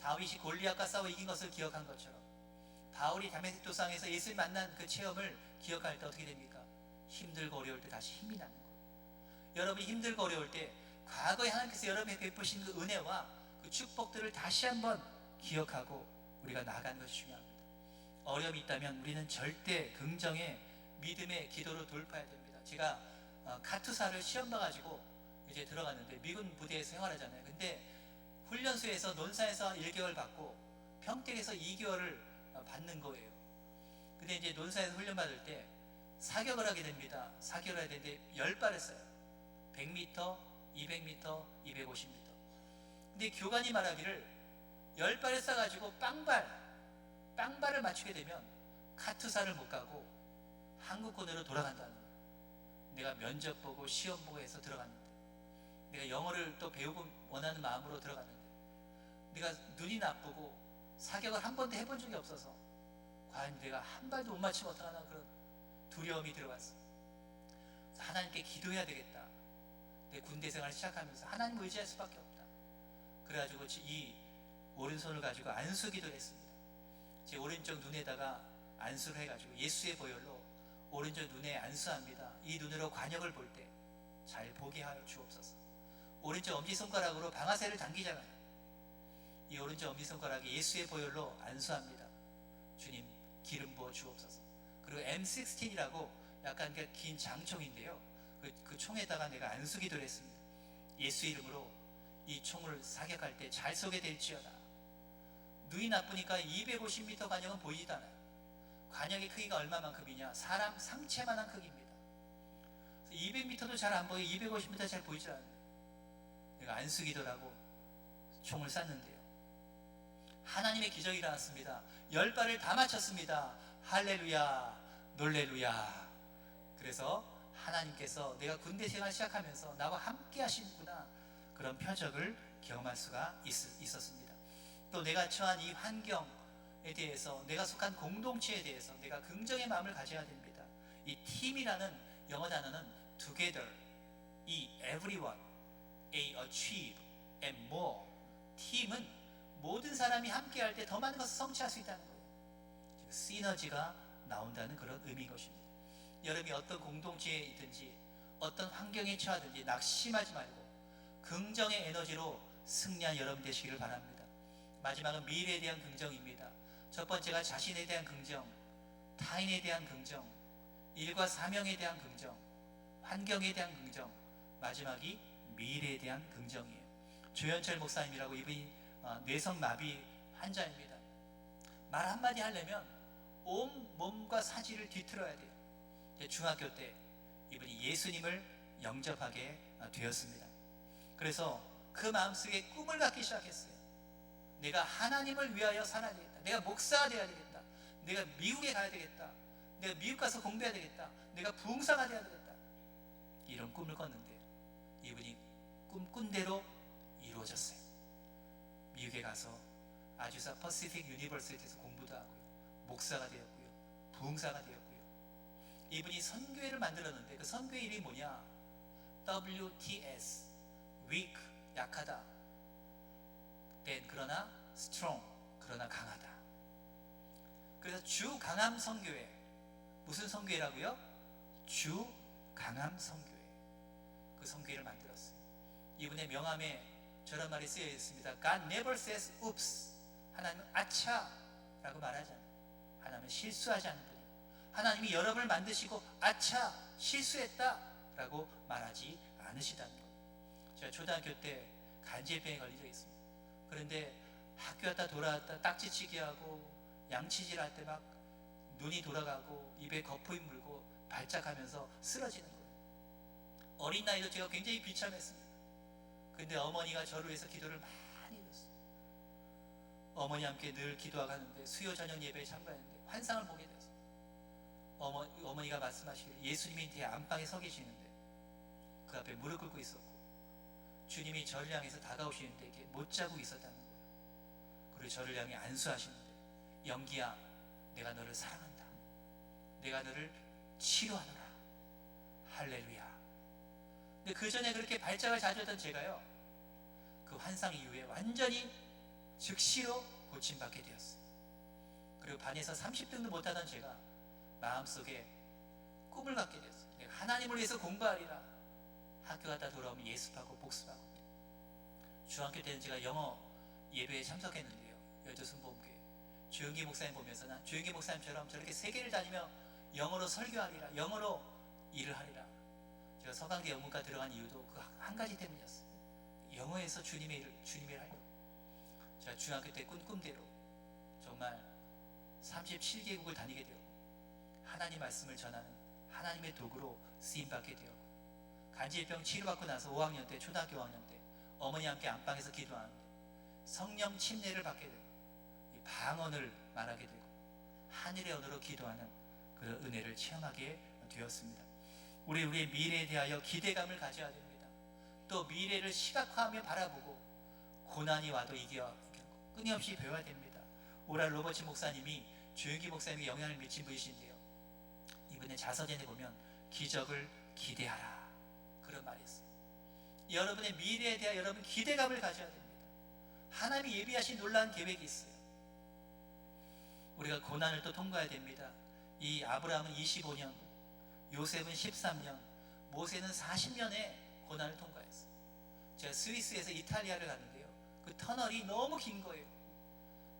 다윗이 골리앗과 싸워 이긴 것을 기억한 것처럼, 바울이 다메섹 도상에서 예수를 만난 그 체험을 기억할 때 어떻게 됩니까? 힘들고 어려울 때 다시 힘이 나는 거예요. 여러분이 힘들고 어려울 때 과거에 하나님께서 여러분에게 베푸신 그 은혜와 그 축복들을 다시 한번 기억하고 우리가 나아가는 것이 중요합니다. 어려움이 있다면 우리는 절대 긍정의 믿음의 기도로 돌파해야 됩니다. 제가 카투사를 시험 봐가지고 이제 들어갔는데 미군 부대에서 생활하잖아요. 근데 훈련소에서 논산에서 1개월 받고 평택에서 2개월을 받는 거예요. 근데 이제 논산에서 훈련 받을 때 사격을 하게 됩니다. 사격을 해야 되는데 10발을 쏴요. 100m, 200m, 250m. 근데 교관이 말하기를 10발을 쏴가지고 빵발을 맞추게 되면 카투사를 못 가고 한국군으로 돌아간다는 거예요. 내가 면접 보고 시험 보고 해서 들어갔는데, 내가 영어를 또 배우고 원하는 마음으로 들어갔는데, 내가 눈이 나쁘고 사격을 한 번도 해본 적이 없어서 과연 내가 한 발도 못 맞추면 어떡하나, 그런 두려움이 들어왔어요. 하나님께 기도해야 되겠다. 내 군대 생활을 시작하면서 하나님을 의지할 수밖에 없다. 그래가지고 이 오른손을 가지고 안수기도를 했습니다. 제 오른쪽 눈에다가 안수를 해가지고 예수의 보혈로 오른쪽 눈에 안수합니다. 이 눈으로 관역을 볼 때 잘 보게 하여 주옵소서. 오른쪽 엄지손가락으로 방아쇠를 당기잖아요. 이 오른쪽 엄지손가락에 예수의 보혈로 안수합니다. 주님, 기름 부어 주옵소서. 그리고 M16이라고 약간 긴 장총인데요, 그 총에다가 내가 안수기도를 했습니다. 예수 이름으로 이 총을 사격할 때 잘 쏘게 될지어다. 눈이 나쁘니까 250m 관역은 보이지도 않아요. 관역의 크기가 얼마만큼이냐, 사람 상체만한 크기입니다. 200m도 잘 안 보이고 250m 잘 보이지 않아요. 내가 안수기도라고 총을 쐈는데요, 하나님의 기적이 일어났습니다. 10발을 다 맞췄습니다. 할렐루야, 놀렐루야. 그래서 하나님께서 내가 군대 생활 시작하면서 나와 함께 하시는구나, 그런 표적을 경험할 수가 있었습니다. 또 내가 처한 이 환경에 대해서, 내가 속한 공동체에 대해서 내가 긍정의 마음을 가져야 됩니다. 이 팀이라는 영어 단어는 together, 이 everyone, a achieve, and more. 팀은 모든 사람이 함께 할 때 더 많은 것을 성취할 수 있다는 거예요. 시너지가 나온다는 그런 의미인 것입니다. 여러분이 어떤 공동체에 있든지 어떤 환경에 처하든지 낙심하지 말고 긍정의 에너지로 승리한 여러분 되시기를 바랍니다. 마지막은 미래에 대한 긍정입니다. 첫 번째가 자신에 대한 긍정, 타인에 대한 긍정, 일과 사명에 대한 긍정, 환경에 대한 긍정, 마지막이 미래에 대한 긍정이에요. 조현철 목사님이라고, 이분이 뇌성마비 환자입니다. 말 한마디 하려면 온 몸과 사지를 뒤틀어야 돼요. 중학교 때 이분이 예수님을 영접하게 되었습니다. 그래서 그 마음속에 꿈을 갖기 시작했어요. 내가 하나님을 위하여 살아야 되겠다. 내가 목사가 되어야 되겠다. 내가 미국에 가야 되겠다. 내가 미국 가서 공부해야 되겠다. 내가 부흥사가 되어야 되겠다. 이런 꿈을 꿨는데 이분이 꿈꾼 대로 이루어졌어요. 미국에 가서 아주사 퍼시픽 유니버시티에서 공부도 하고요, 목사가 되었고요, 부흥사가 되었고요. 이분이 선교회를 만들었는데 그 선교회 이름이 뭐냐, WTS, weak, 약하다, then 그러나 strong, 그러나 강하다. 그 그래서 주 강함 선교회, 무슨 선교회라고요? 주 강함 선교회. 그 선교회를 만들었어요. 이분의 명함에 저런 말이 쓰여 있습니다. God never says oops. 하나님은 아차라고 말하지 않아요. 하나님은 실수하지 않는 분이에요. 하나님이 여러분을 만드시고 아차 실수했다라고 말하지 않으시다는 거예요. 제가 초등학교 때 간질병에 걸린 적이 있습니다. 그런데 학교 갔다 돌아왔다 딱지치기 하고 양치질 할 때 막 눈이 돌아가고 입에 거품이 물고 발작하면서 쓰러지는 거예요. 어린 나이도 제가 굉장히 비참했습니다. 근데 어머니가 저를 위해서 기도를 많이 했어요. 어머니와 함께 늘 기도하고 하는데 수요 저녁 예배에 참가했는데 환상을 보게 됐어요. 어머니가 말씀하시기를 예수님이 제 안방에 서 계시는데 그 앞에 무릎 꿇고 있었고 주님이 저를 향해서 다가오시는데 이렇게 못 자고 있었다는 거예요. 그리고 저를 향해 안수하시는데 영기야, 내가 너를 사랑한다. 내가 너를 치료하노라. 할렐루야. 근데 그 전에 그렇게 발작을 자주 하던 제가요, 그 환상 이후에 완전히 즉시로 고침받게 되었어요. 그리고 반에서 30등도 못하던 제가 마음속에 꿈을 갖게 되었어요. 내가 하나님을 위해서 공부하리라. 학교 갔다 돌아오면 예습하고 복습하고. 중학교 때는 제가 영어 예배에 참석했는데요, 여조순복음교회 조영기 목사님 보면서 난 조영기 목사님처럼 저렇게 세계를 다니며 영어로 설교하리라, 영어로 일을 하리라. 제가 서강대 영문과 들어간 이유도 그 한 가지 때문이었어요. 영어에서 주님의 일을 하려고. 제가 중학교 때 꾼 꿈대로 정말 37개국을 다니게 되었고 하나님 말씀을 전하는 하나님의 도구로 쓰임받게 되었고, 간질병 치료받고 나서 5학년 때, 초등학교 5학년 때 어머니와 함께 안방에서 기도하는데 성령 침례를 받게 되고 이 방언을 말하게 되고 하늘의 언어로 기도하는 그런 은혜를 체험하게 되었습니다. 우리의 미래에 대하여 기대감을 가져야 됩니다. 또 미래를 시각화하며 바라보고 고난이 와도 이겨 끊임없이 배워야 됩니다. 오랄 로버츠 목사님이 조영기 목사님에게 영향을 미친 분이신데요, 이분의 자서전에 보면 기적을 기대하라 그런 말이 있어요. 여러분의 미래에 대한 여러분 기대감을 가져야 됩니다. 하나님이 예비하신 놀라운 계획이 있어요. 우리가 고난을 또 통과해야 됩니다. 이 아브라함은 25년, 요셉은 13년, 모세는 40년의 고난을 통과했어요. 제가 스위스에서 이탈리아를 가는데요, 그 터널이 너무 긴 거예요.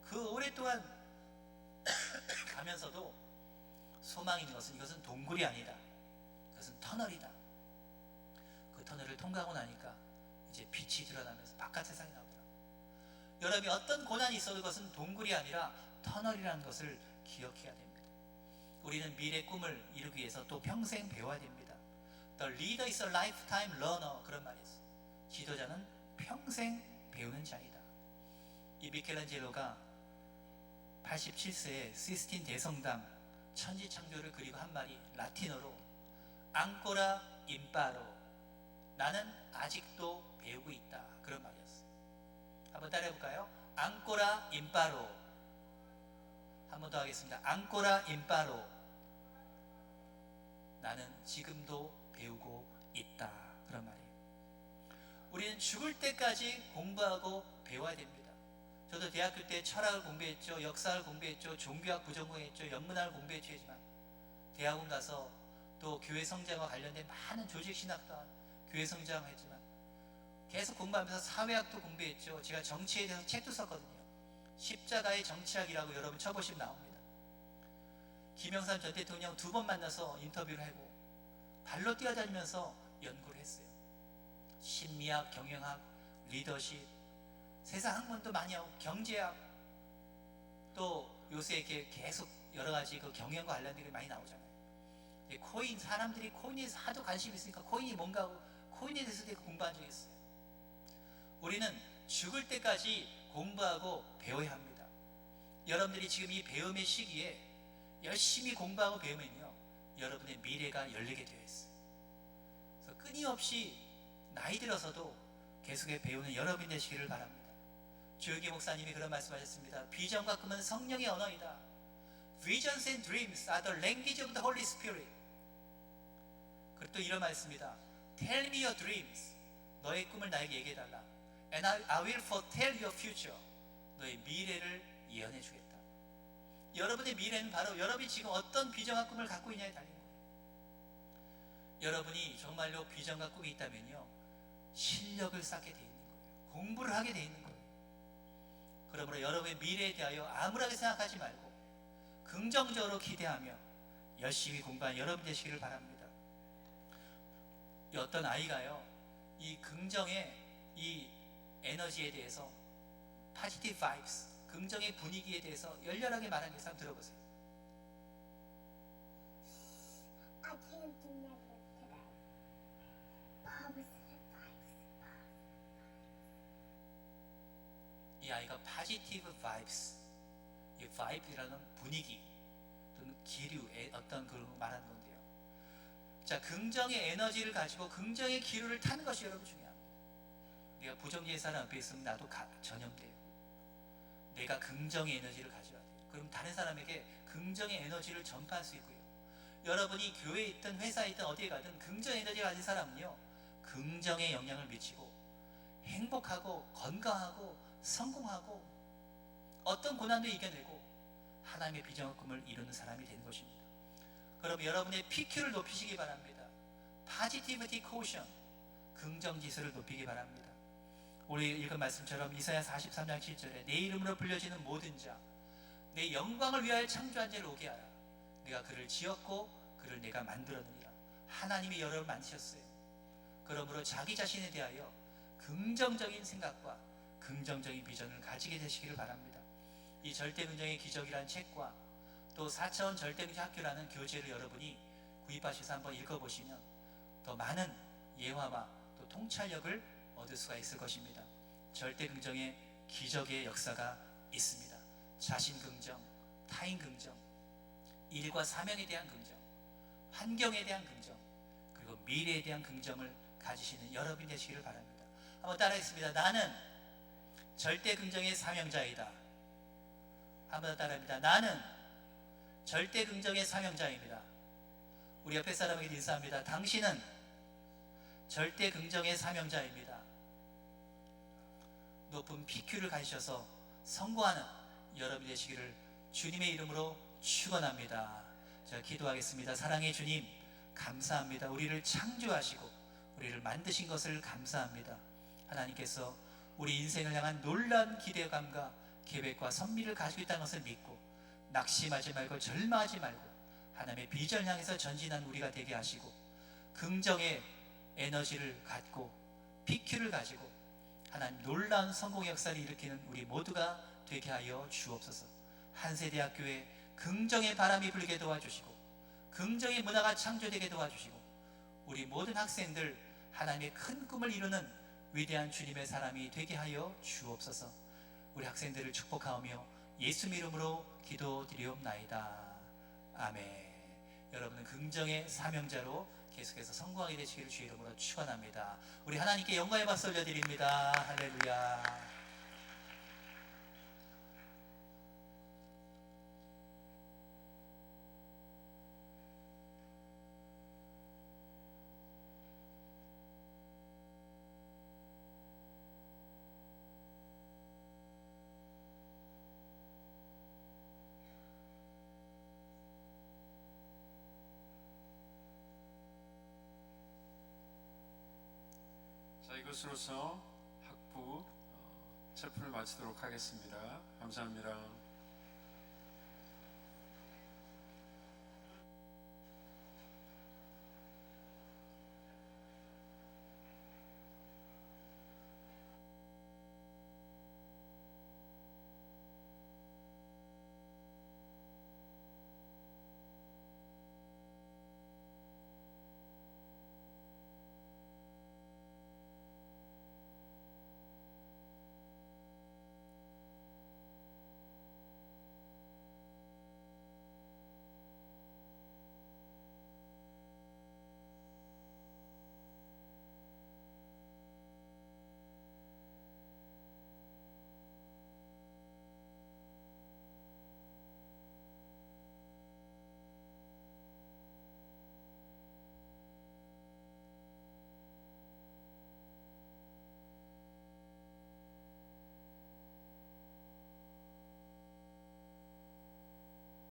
그 오랫동안 가면서도 소망이 있는 것은 이것은 동굴이 아니다, 이것은 터널이다. 그 터널을 통과하고 나니까 이제 빛이 드러나면서 바깥 세상이 나오더라고요. 여러분이 어떤 고난이 있어도 그것은 동굴이 아니라 터널이라는 것을 기억해야 됩니다. 우리는 미래 꿈을 이루기 위해서 또 평생 배워야 됩니다. The leader is a lifetime learner 그런 말이 있어요. 지도자는 평생 배우는 자이다. 이 미켈란젤로가 87세에 시스틴 대성당 천지창조를 그리고 한 말이 라틴어로 앙코라 임파로, 나는 아직도 배우고 있다 그런 말이었어요. 한번 따라해볼까요? 앙코라 임파로. 한 번 더 하겠습니다. 앙코라 임파로, 나는 지금도 배우고 있다 그런 말이에요. 우리는 죽을 때까지 공부하고 배워야 됩니다. 저도 대학교 때 철학을 공부했죠, 역사를 공부했죠, 종교학 부전공했죠, 영문학을 공부했지만 대학원 가서 또 교회 성장과 관련된 많은 조직 신학도 교회 성장했지만 계속 공부하면서 사회학도 공부했죠. 제가 정치에 대해서 책도 썼거든요. 십자가의 정치학이라고 여러분 쳐보시면 나옵니다. 김영삼 전 대통령 2번 만나서 인터뷰를 하고 발로 뛰어다니면서 연구를 했어요. 심리학, 경영학, 리더십, 세상 학문도 많이 하고 경제학, 또 요새 이렇게 계속 여러 가지 그 경영과 관련된 게 많이 나오잖아요. 코인, 사람들이 코인에 하도 관심이 있으니까 코인이 뭔가 하고 코인에 대해서 되게 공부한 적이 있어요. 우리는 죽을 때까지 공부하고 배워야 합니다. 여러분들이 지금 이 배움의 시기에 열심히 공부하고 배우면요, 여러분의 미래가 열리게 되어 있어요. 그래서 끊임없이 나이 들어서도 계속해 배우는 여러분이 되시기를 바랍니다. 조영기 목사님이 그런 말씀하셨습니다. 비전과 꿈은 성령의 언어이다. Visions and dreams are the language of the Holy Spirit. 그리고 또 이런 말씀입니다. Tell me your dreams. 너의 꿈을 나에게 얘기해달라. And I will foretell your future. 너의 미래를 예언해 주겠다. 여러분의 미래는 바로 여러분이 지금 어떤 비전과 꿈을 갖고 있냐에 달린 거예요. 여러분이 정말로 비전과 꿈이 있다면요, 실력을 쌓게 돼 있는 거예요. 공부를 하게 돼 있는 거예요. 그러므로 여러분의 미래에 대하여 암울하게 생각하지 말고 긍정적으로 기대하며 열심히 공부한 여러분 되시기를 바랍니다. 어떤 아이가요, 이 긍정의 이 에너지에 대해서, positive vibes, 긍정의 분위기에 대해서 열렬하게 말하는 게 한번 들어보세요. I can't do network today. Positive vibes. 이 아이가 positive vibes, 이 vibe이라는 분위기 또는 기류의 어떤 그런 걸 말하는 건데요. 자, 긍정의 에너지를 가지고 긍정의 기류를 타는 것이 여러분 중요합니다. 내가 부정적인 사람 앞에 있으면 나도 전염돼요. 내가 긍정의 에너지를 가져야 돼요. 그럼 다른 사람에게 긍정의 에너지를 전파할 수 있고요. 여러분이 교회에 있든 회사에 있든 어디에 가든 긍정의 에너지를 가진 사람은요, 긍정의 영향을 미치고 행복하고 건강하고 성공하고 어떤 고난도 이겨내고 하나님의 비전과 꿈을 이루는 사람이 되는 것입니다. 그럼 여러분의 PQ를 높이시기 바랍니다. Positivity Quotient, 긍정지수를 높이기 바랍니다. 우리 읽은 말씀처럼 이사야 43장 7절에 내 이름으로 불려지는 모든 자, 내 영광을 위하여 창조한 자를 오게 하라. 내가 그를 지었고 그를 내가 만들었느니라. 하나님이 여러분을 만드셨어요. 그러므로 자기 자신에 대하여 긍정적인 생각과 긍정적인 비전을 가지게 되시기를 바랍니다. 이 절대긍정의 기적이라는 책과 또 4차원 절대긍정 학교라는 교재를 여러분이 구입하셔서 한번 읽어보시면 더 많은 예화와 또 통찰력을 얻을 수가 있을 것입니다. 절대긍정의 기적의 역사가 있습니다. 자신긍정, 타인긍정, 일과 사명에 대한 긍정, 환경에 대한 긍정, 그리고 미래에 대한 긍정을 가지시는 여러분이 되시기를 바랍니다. 한번 따라하겠습니다. 나는 절대긍정의 사명자이다. 한번 더 따라합니다. 나는 절대긍정의 사명자입니다. 우리 옆에 사람에게 인사합니다. 당신은 절대긍정의 사명자입니다. 높은 PQ를 가지셔서 성공하는 여러분이 되시기를 주님의 이름으로 축원합니다. 제가 기도하겠습니다. 사랑의 주님, 감사합니다. 우리를 창조하시고 우리를 만드신 것을 감사합니다. 하나님께서 우리 인생을 향한 놀라운 기대감과 계획과 선미를 가지고 있다는 것을 믿고 낙심하지 말고 절망하지 말고 하나님의 비전을 향해서 전진한 우리가 되게 하시고 긍정의 에너지를 갖고 PQ를 가지고 하나님 놀라운 성공 역사를 일으키는 우리 모두가 되게 하여 주옵소서. 한세대학교에 긍정의 바람이 불게 도와주시고 긍정의 문화가 창조되게 도와주시고 우리 모든 학생들 하나님의 큰 꿈을 이루는 위대한 주님의 사람이 되게 하여 주옵소서. 우리 학생들을 축복하오며 예수 이름으로 기도드리옵나이다. 아멘. 여러분은 긍정의 사명자로 계속해서 성공하게 되시기를 주의 이름으로 축원합니다. 우리 하나님께 영광의 박수 올려드립니다. 할렐루야. 자, 이것으로서 학부 체프를 마치도록 하겠습니다. 감사합니다.